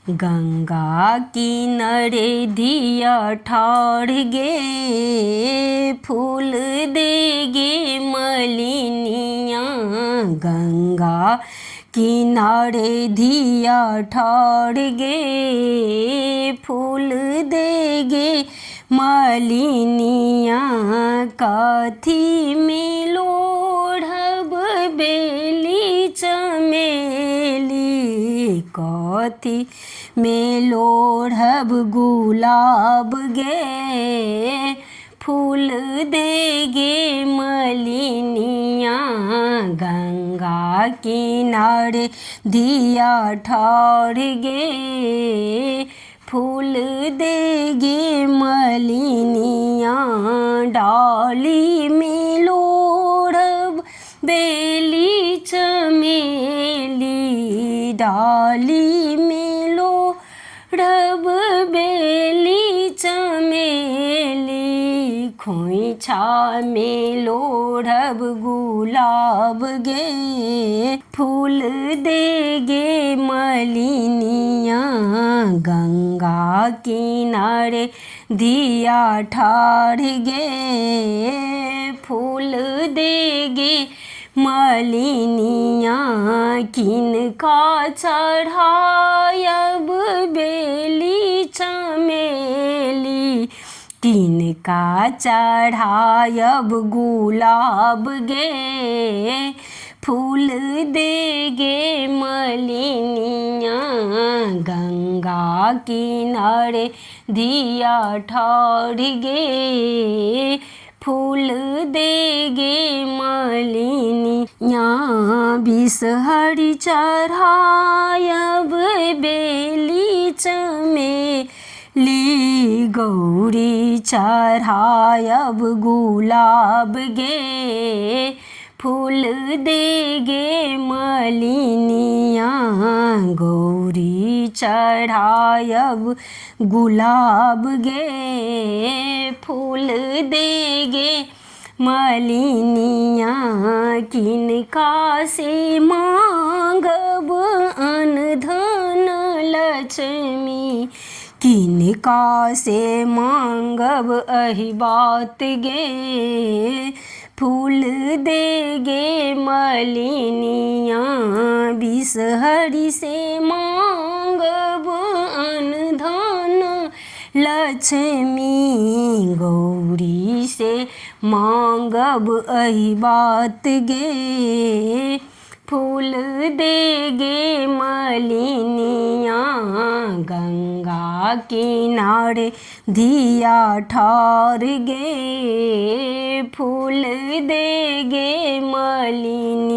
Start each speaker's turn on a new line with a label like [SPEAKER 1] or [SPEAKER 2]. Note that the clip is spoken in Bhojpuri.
[SPEAKER 1] गंगा किनारे धिया ठाड़ गे, फूल देगे मलिनिया। गंगा किनारे धिया ठाड़ गे, फूल देगे मलिनिया। काथी में लोढ़ब बेली चमेली, काथी में लोढ़ब गुलाब गे, फूल देगे मलिनिया। गंगा किनारे धिया ठाड़ गे, फूल देगे मलिनिया। डाली में लोढ़ब बेली चमेली, डाली में लोढ़ब बेली चमेली। खोइछा में लोढ़ब गुलाब गे, फूल देगे मलिनिया। गंगा किनारे धिया ठाड़ गे, फूल देगे मलिनिया। किनका चढ़ायब बेली चमेली, किनका चढ़ायब गुलाब गे, फूल देगे मलिनिया। गंगा किनारे धिया ठाड़ गे, फूल देगे मलिनिया। बिसहरी चढ़ायब बेली चमेली, गौरी चढ़ायब गुलाब गे, फूल देगे मलिनिया। गौरी चढ़ायब गुलाब गे, फूल देगे मलिनिया। किनका से मांगब अन्न धन लक्ष्मी, किनका से मांगब अहि बात गे, फूल देगे मलिनिया। बिसहरी से मांगब अन्न धन लक्ष्मी, गौरी से मांगब अहि बात गे, फूल देगे मलिनिया। गंगा किनारे धिया ठाड़ गे, फूल देगे मलिनिया।